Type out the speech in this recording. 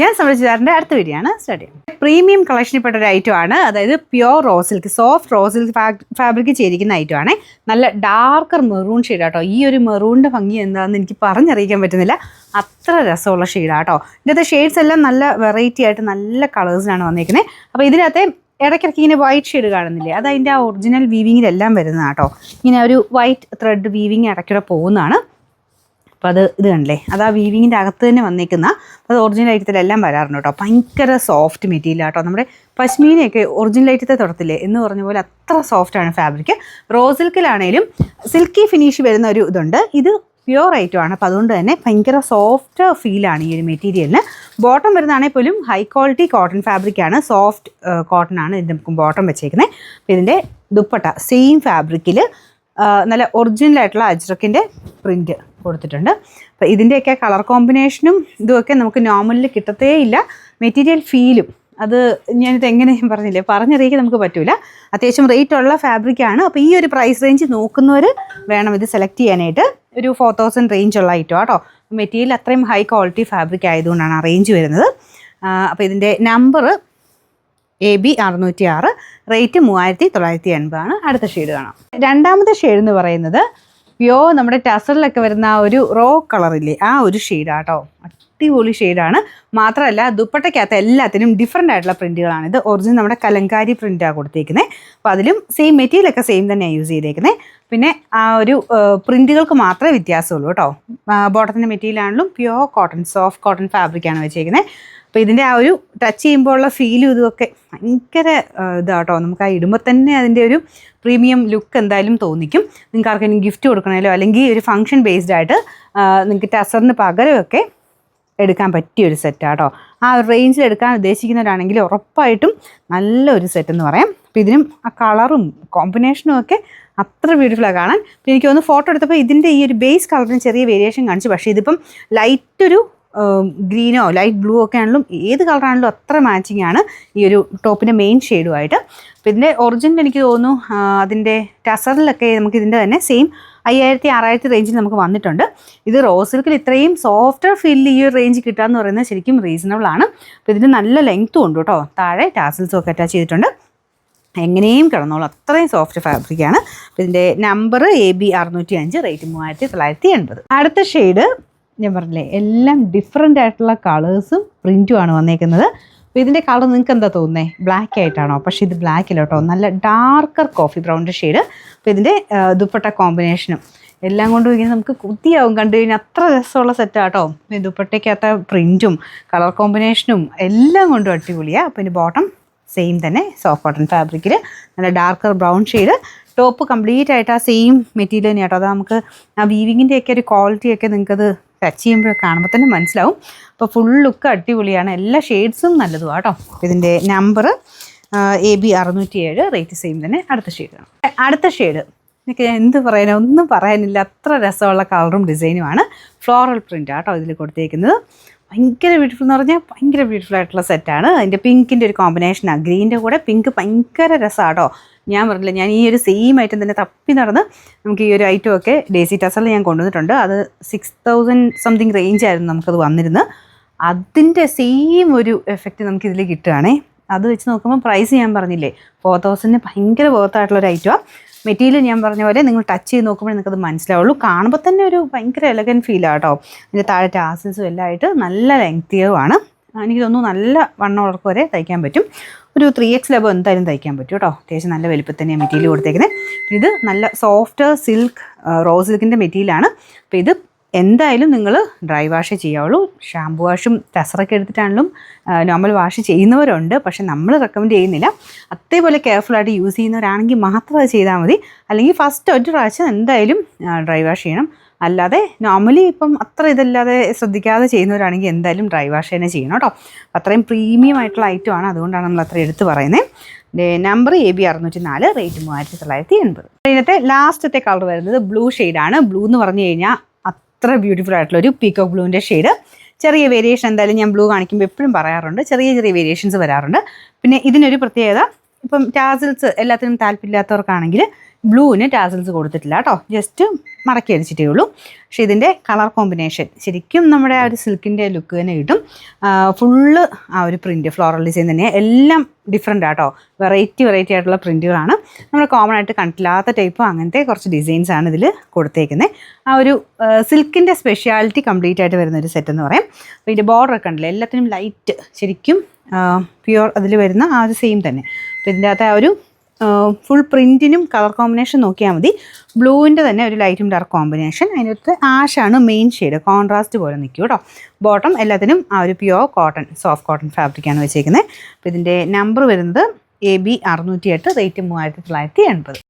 ഞാൻ സംരക്ഷിച്ചാറിൻ്റെ അടുത്ത വീഡിയോ ആണ് സ്റ്റാർട്ട് ചെയ്യുന്നത്. പ്രീമിയം കളക്ഷനിൽപ്പെട്ട ഒരു ഐറ്റമാണ്, അതായത് pure raw silk, soft raw silk fabric ചെയ്തിരിക്കുന്ന ഐറ്റമാണ്. നല്ല ഡാർക്കർ മെറൂൺ ഷെയ്ഡ് കേട്ടോ. ഈ ഒരു മെറൂണിൻ്റെ ഭംഗി എന്താണെന്ന് എനിക്ക് പറഞ്ഞറിയിക്കാൻ പറ്റുന്നില്ല, അത്ര രസമുള്ള ഷെയ്ഡാണ് കേട്ടോ. ഇതിൻ്റെ ഷെയ്ഡ്സ് എല്ലാം നല്ല വെറൈറ്റി ആയിട്ട് നല്ല കളേഴ്സിനാണ് വന്നിരിക്കുന്നത്. അപ്പോൾ ഇതിനകത്തെ ഇടയ്ക്കിടയ്ക്ക് ഇങ്ങനെ വൈറ്റ് ഷെയ്ഡ് കാണുന്നില്ലേ, അത് അതിൻ്റെ ആ ഒറിജിനൽ വീവിങ്ങിലെല്ലാം വരുന്നതാണ് കേട്ടോ. ഇങ്ങനെ ഒരു വൈറ്റ് ത്രെഡ് വീവിങ് ഇടയ്ക്കൂടെ പോകുന്നതാണ്. അപ്പോൾ ഇത് കണ്ടില്ലേ, അത് ആ വീവിങ്ങിൻ്റെ അകത്ത് തന്നെ വന്നേക്കുന്ന, അത് ഒറിജിനൽ ഐറ്റത്തിലെല്ലാം വരാറുണ്ട് കേട്ടോ. ഭയങ്കര സോഫ്റ്റ് മെറ്റീരിയൽ കേട്ടോ. നമ്മുടെ പശ്മീനയൊക്കെ ഒറിജിനൽ ഐറ്റത്തെ തൊടത്തില്ലേ എന്ന് പറഞ്ഞ പോലെ അത്ര സോഫ്റ്റാണ് ഫാബ്രിക്. റോ സിൽക്കിലാണേലും സിൽക്കി ഫിനിഷ് വരുന്ന ഒരു ഇതുണ്ട്. ഇത് പ്യുവർ ഐറ്റമാണ്, അപ്പോൾ അതുകൊണ്ട് തന്നെ ഭയങ്കര സോഫ്റ്റ് ഫീലാണ് ഈ ഒരു മെറ്റീരിയലിന്. ബോട്ടം വരുന്നതാണെങ്കിൽ പോലും ഹൈ ക്വാളിറ്റി കോട്ടൺ ഫാബ്രിക്കാണ്, സോഫ്റ്റ് കോട്ടൺ ആണ് ഇതിൻ്റെ ബോട്ടം വെച്ചേക്കുന്നത്. അപ്പോൾ ഇതിൻ്റെ ദുപ്പട്ട സെയിം ഫാബ്രിക്കിൽ നല്ല ഒറിജിനലായിട്ടുള്ള അജ്രക്കിൻ്റെ പ്രിൻറ്റ് കൊടുത്തിട്ടുണ്ട്. അപ്പോൾ ഇതിൻ്റെയൊക്കെ കളർ കോമ്പിനേഷനും ഇതുമൊക്കെ നമുക്ക് നോർമലിൽ കിട്ടത്തേ ഇല്ല. മെറ്റീരിയൽ ഫീലും അത് ഞാനിത് എങ്ങനെ പറഞ്ഞില്ലേ, പറഞ്ഞറിയിക്കാൻ നമുക്ക് പറ്റില്ല. അത്യാവശ്യം റേറ്റ് ഉള്ള ഫാബ്രിക്കാണ്. അപ്പോൾ ഈ ഒരു പ്രൈസ് റേഞ്ച് നോക്കുന്നവർ വേണം ഇത് സെലക്ട് ചെയ്യാനായിട്ട്. ഒരു 4000 റേഞ്ചുള്ള ഐറ്റം കേട്ടോ. മെറ്റീരിയൽ അത്രയും ഹൈ ക്വാളിറ്റി ഫാബ്രിക് ആയതുകൊണ്ടാണ് ആ റേഞ്ച് വരുന്നത്. അപ്പോൾ ഇതിൻ്റെ നമ്പർ AB 606, റേറ്റ് 3980 ആണ്. അടുത്ത ഷെയ്ഡ് കാണാം. രണ്ടാമത്തെ ഷെയ്ഡ് എന്ന് പറയുന്നത് നമ്മുടെ ടസറിലൊക്കെ വരുന്ന ആ ഒരു റോ കളറില്ലേ, ആ ഒരു ഷെയ്ഡാണ് കേട്ടോ. അടിപൊളി ഷെയ്ഡാണ്. മാത്രമല്ല ദുപ്പട്ടയ്ക്കകത്ത് എല്ലാത്തിനും ഡിഫറെൻ്റ് ആയിട്ടുള്ള പ്രിൻറ്റുകളാണ്. ഇത് ഒറിജിനൽ നമ്മുടെ കലങ്കാരി പ്രിൻറ്റാണ് കൊടുത്തേക്കുന്നത്. അപ്പോൾ അതിലും സെയിം മെറ്റീരിയലൊക്കെ സെയിം തന്നെയാണ് യൂസ് ചെയ്തേക്കുന്നത്. പിന്നെ ആ ഒരു പ്രിൻറ്റുകൾക്ക് മാത്രമേ വ്യത്യാസമുള്ളൂ കേട്ടോ. ബോട്ടത്തിൻ്റെ മെറ്റീരിയലാണെങ്കിലും പ്യുവർ കോട്ടൺ, സോഫ്റ്റ് കോട്ടൺ ഫാബ്രിക്കാണ് വെച്ചേക്കുന്നത്. അപ്പോൾ ഇതിൻ്റെ ആ ഒരു ടച്ച് ചെയ്യുമ്പോൾ ഉള്ള ഫീലും ഇതുമൊക്കെ ഭയങ്കര ഇതാട്ടോ. നമുക്ക് ആ ഇടുമ്പോൾ തന്നെ അതിൻ്റെ ഒരു പ്രീമിയം ലുക്ക് എന്തായാലും തോന്നിക്കും. നിങ്ങൾക്ക് ആർക്കെങ്കിലും ഗിഫ്റ്റ് കൊടുക്കണമല്ലോ, അല്ലെങ്കിൽ ഒരു ഫംഗ്ഷൻ ബേസ്ഡ് ആയിട്ട് നിങ്ങൾക്ക് ടസറിന് പകരമൊക്കെ എടുക്കാൻ പറ്റിയൊരു സെറ്റാട്ടോ. ആ ഒരു റേഞ്ചിൽ എടുക്കാൻ ഉദ്ദേശിക്കുന്നവരാണെങ്കിൽ ഉറപ്പായിട്ടും നല്ലൊരു സെറ്റ് എന്ന് പറയാം. അപ്പോൾ ഇതിനും ആ കളറും കോമ്പിനേഷനും ഒക്കെ അത്ര ബ്യൂട്ടിഫുള്ളാണ് കാണാൻ. അപ്പോൾ എനിക്ക് തോന്നുന്നു ഫോട്ടോ എടുത്തപ്പോൾ ഇതിൻ്റെ ഈ ഒരു ബേസ് കളറിന് ചെറിയ വേരിയേഷൻ കാണിച്ചു. പക്ഷേ ഇതിപ്പം ലൈറ്റൊരു ഗ്രീനോ ലൈറ്റ് ബ്ലൂ ഒക്കെ ആണെങ്കിലും ഏത് കളറാണെങ്കിലും അത്ര മാച്ചിങ് ആണ് ഈ ഒരു ടോപ്പിൻ്റെ മെയിൻ ഷെയ്ഡുമായിട്ട്. അപ്പോൾ ഇതിൻ്റെ ഒറിജിനൽ എനിക്ക് തോന്നുന്നു അതിൻ്റെ ടസറിലൊക്കെ നമുക്ക് ഇതിൻ്റെ തന്നെ സെയിം 5000-6000 റേഞ്ചിൽ നമുക്ക് വന്നിട്ടുണ്ട്. ഇത് റോ സിൽക്കിൽ ഇത്രയും സോഫ്റ്റ്വെയർ ഫീലിൽ ഈ ഒരു റേഞ്ച് കിട്ടുക എന്ന് പറയുന്നത് ശരിക്കും റീസണബിൾ ആണ്. അപ്പോൾ ഇതിന് നല്ല ലെങ്ത്തും ഉണ്ട് കേട്ടോ. താഴെ ടാസിൽസും ഒക്കെ അറ്റാച്ച് ചെയ്തിട്ടുണ്ട്. എങ്ങനെയും കിടന്നോളൂ, അത്രയും സോഫ്റ്റ് ഫാബ്രിക്കാണ്. അപ്പോൾ ഇതിൻ്റെ നമ്പർ AB 605, റേറ്റ് 3980. അടുത്ത ഷെയ്ഡ് ഞാൻ പറഞ്ഞില്ലേ, എല്ലാം ഡിഫറെൻ്റ് ആയിട്ടുള്ള കളേഴ്സും പ്രിൻറ്റുമാണ് വന്നേക്കുന്നത്. അപ്പോൾ ഇതിൻ്റെ കളർ നിങ്ങൾക്ക് എന്താ തോന്നുന്നത്, ബ്ലാക്ക് ആയിട്ടാണോ? പക്ഷേ ഇത് ബ്ലാക്ക് ഇല്ല കേട്ടോ, നല്ല ഡാർക്കർ കോഫി ബ്രൗണിൻ്റെ ഷെയ്ഡ്. അപ്പോൾ ഇതിൻ്റെ ദുപ്പട്ട കോമ്പിനേഷനും എല്ലാം കൊണ്ടും ഇങ്ങനെ നമുക്ക് കുത്തിയാവും കണ്ടു കഴിഞ്ഞാൽ. അത്ര രസമുള്ള സെറ്റാണ് കേട്ടോ. ദുപ്പട്ടയ്ക്കകത്ത പ്രിൻറ്റും കളർ കോമ്പിനേഷനും എല്ലാം കൊണ്ടും അടിപൊളിയാണ്. അപ്പോൾ ഇതിൻ്റെ ബോട്ടം സെയിം തന്നെ സോഫ്റ്റ് കോട്ടൺ ഫാബ്രിക്കിൽ നല്ല darker brown shade. Top complete ആയിട്ട് ആ സെയിം മെറ്റീരിയൽ തന്നെയാണ് കേട്ടോ. അത് നമുക്ക് ആ വീവിങ്ങിൻ്റെയൊക്കെ ഒരു ക്വാളിറ്റിയൊക്കെ നിങ്ങൾക്കത് ടച്ച് ചെയ്യുമ്പോൾ കാണുമ്പോൾ തന്നെ മനസ്സിലാവും. അപ്പോൾ ഫുൾ ലുക്ക് അടിപൊളിയാണ്, എല്ലാ ഷെയ്ഡ്സും നല്ലതുമാണ് കേട്ടോ. ഇതിൻ്റെ നമ്പർ AB 607, റേറ്റ് സെയിം തന്നെ. അടുത്ത ഷെയ്ഡ് എനിക്ക് എന്ത് പറയാനോ, ഒന്നും പറയാനില്ല, അത്ര രസമുള്ള കളറും ഡിസൈനുമാണ്. ഫ്ലോറൽ പ്രിൻ്റാണ് കേട്ടോ ഇതിൽ കൊടുത്തേക്കുന്നത്. ഭയങ്കര ബ്യൂട്ടിഫുൾ എന്ന് പറഞ്ഞാൽ ഭയങ്കര ബ്യൂട്ടിഫുൾ ആയിട്ടുള്ള സെറ്റാണ്. അതിൻ്റെ പിങ്കിൻ്റെ ഒരു കോമ്പിനേഷനാണ്, ഗ്രീൻ്റെ കൂടെ പിങ്ക് ഭയങ്കര രസമാണ് കേട്ടോ. ഞാൻ പറഞ്ഞില്ല, ഞാൻ ഈ ഒരു സെയിം ഐറ്റം തന്നെ തപ്പി നടന്ന് നമുക്ക് ഈ ഒരു ഐറ്റം ഒക്കെ ഡേസി ടസറിൽ ഞാൻ കൊണ്ടുവന്നിട്ടുണ്ട്. അത് 6000 സംതിങ് റേഞ്ചായിരുന്നു നമുക്കത് വന്നിരുന്നത്. അതിൻ്റെ സെയിം ഒരു എഫക്റ്റ് നമുക്കിതിൽ കിട്ടുകയാണേ. അത് വെച്ച് നോക്കുമ്പോൾ പ്രൈസ് ഞാൻ പറഞ്ഞില്ലേ, 4000 ഭയങ്കര വർത്തായിട്ടുള്ളൊരു ഐറ്റമാണ്. മെറ്റീരിയൽ ഞാൻ പറഞ്ഞ പോലെ നിങ്ങൾ ടച്ച് ചെയ്ത് നോക്കുമ്പോൾ നിങ്ങൾക്കത് മനസ്സിലാവുള്ളൂ. കാണുമ്പോൾ തന്നെ ഒരു ഭയങ്കര എലഗൻറ്റ് ഫീലാണ് കേട്ടോ. ഇതിൻ്റെ താഴെ ടാസിൽസും എല്ലാം ആയിട്ട് നല്ല ലെങ്തിയുമാണ്. എനിക്ക് തോന്നുന്നു നല്ല വണ്ണമുള്ളവർക്ക് വരെ തയ്ക്കാൻ പറ്റും. ഒരു 3X ലെവൽ എന്തായാലും തയ്ക്കാൻ പറ്റും കേട്ടോ. അത്യാവശ്യം നല്ല വലുപ്പത്തിൽ തന്നെയാണ് മെറ്റീരിയൽ കൊടുത്തേക്കുന്നത്. ഇത് നല്ല സോഫ്റ്റ് സിൽക്ക് റോ സിൽക്കിൻ്റെ മെറ്റീരിയലാണ്. അപ്പോൾ ഇത് എന്തായാലും നിങ്ങൾ ഡ്രൈ വാഷേ ചെയ്യാവുള്ളൂ. ഷാമ്പു വാഷും ടസറൊക്കെ എടുത്തിട്ടാണെങ്കിലും നോർമൽ വാഷ് ചെയ്യുന്നവരുണ്ട്, പക്ഷെ നമ്മൾ റെക്കമെൻഡ് ചെയ്യുന്നില്ല. അതേപോലെ കെയർഫുള്ളായിട്ട് യൂസ് ചെയ്യുന്നവരാണെങ്കിൽ മാത്രം അത് ചെയ്താൽ മതി. അല്ലെങ്കിൽ ഫസ്റ്റ് ഒരു പ്രാവശ്യം എന്തായാലും ഡ്രൈ വാഷ് ചെയ്യണം. അല്ലാതെ നോർമലി ഇപ്പം അത്ര ഇതല്ലാതെ ശ്രദ്ധിക്കാതെ ചെയ്യുന്നവരാണെങ്കിൽ എന്തായാലും ഡ്രൈ വാഷ് തന്നെ ചെയ്യണം കേട്ടോ. അത്രയും പ്രീമിയം ആയിട്ടുള്ള ഐറ്റമാണ്, അതുകൊണ്ടാണ് നമ്മൾ അത്ര എടുത്ത് പറയുന്നത്. Number AB 604, rate 3980. ഇതിനകത്തെ ലാസ്റ്റത്തെ കളർ വരുന്നത് ബ്ലൂ ഷെയ്ഡാണ്. ബ്ലൂ എന്ന് പറഞ്ഞു കഴിഞ്ഞാൽ അത്ര ബ്യൂട്ടിഫുൾ ആയിട്ടുള്ളൊരു പീക്കോക്ക് ബ്ലൂവിൻ്റെ ഷെയ്ഡ്. ചെറിയ വേരിയേഷൻ എന്തായാലും ഞാൻ ബ്ലൂ കാണിക്കുമ്പോൾ എപ്പോഴും പറയാറുണ്ട്, ചെറിയ ചെറിയ വേരിയേഷൻസ് വരാറുണ്ട്. പിന്നെ ഇതിനൊരു പ്രത്യേകത, ഇപ്പം ടാസിൽസ് എല്ലാത്തിനും താല്പര്യമില്ലാത്തവർക്കാണെങ്കിൽ ബ്ലൂവിന് ടാസൽസ് കൊടുത്തിട്ടില്ല കേട്ടോ, ജസ്റ്റ് മടക്കി അടിച്ചിട്ടേ ഉള്ളൂ. പക്ഷേ ഇതിൻ്റെ കളർ കോമ്പിനേഷൻ ശരിക്കും നമ്മുടെ ആ ഒരു സിൽക്കിൻ്റെ ലുക്ക് തന്നെ കിട്ടും. ഫുള്ള് ആ ഒരു പ്രിൻറ്റ് ഫ്ലോറൽ ഡിസൈൻ തന്നെ, എല്ലാം ഡിഫറെൻ്റ് ആട്ടോ, വെറൈറ്റി ആയിട്ടുള്ള പ്രിൻറ്റുകളാണ്. നമ്മൾ കോമൺ ആയിട്ട് കണ്ടില്ലാത്ത ടൈപ്പ് അങ്ങനത്തെ കുറച്ച് ഡിസൈൻസ് ആണ് ഇതിൽ കൊടുത്തേക്കുന്നത്. ആ ഒരു സിൽക്കിൻ്റെ സ്പെഷ്യാലിറ്റി കംപ്ലീറ്റ് ആയിട്ട് വരുന്നൊരു സെറ്റ് എന്ന് പറയാം. അപ്പോൾ ഇതിൻ്റെ ബോർഡറൊക്കെ ഉണ്ടല്ലോ എല്ലാത്തിനും ലൈറ്റ്, ശരിക്കും പ്യുവർ അതിൽ വരുന്ന ആ ഒരു സെയിം തന്നെ. അപ്പോൾ ഇതിൻ്റെ അകത്ത് ആ ഒരു ഫുൾ പ്രിൻറ്റിനും കളർ കോമ്പിനേഷൻ നോക്കിയാൽ മതി. ബ്ലൂവിൻ്റെ തന്നെ ഒരു ലൈറ്റും ഡാർക്ക് കോമ്പിനേഷൻ, അതിനകത്ത് ആഷാണ് മെയിൻ ഷെയ്ഡ്, കോൺട്രാസ്റ്റ് പോലെ നിൽക്കും കേട്ടോ. ബോട്ടം എല്ലാത്തിനും ആ ഒരു പ്യുവർ കോട്ടൺ, സോഫ്റ്റ് കോട്ടൺ ഫാബ്രിക്കാണ് വെച്ചേക്കുന്നത്. അപ്പോൾ ഇതിൻ്റെ നമ്പർ വരുന്നത് AB 608, റേറ്റ് 3980.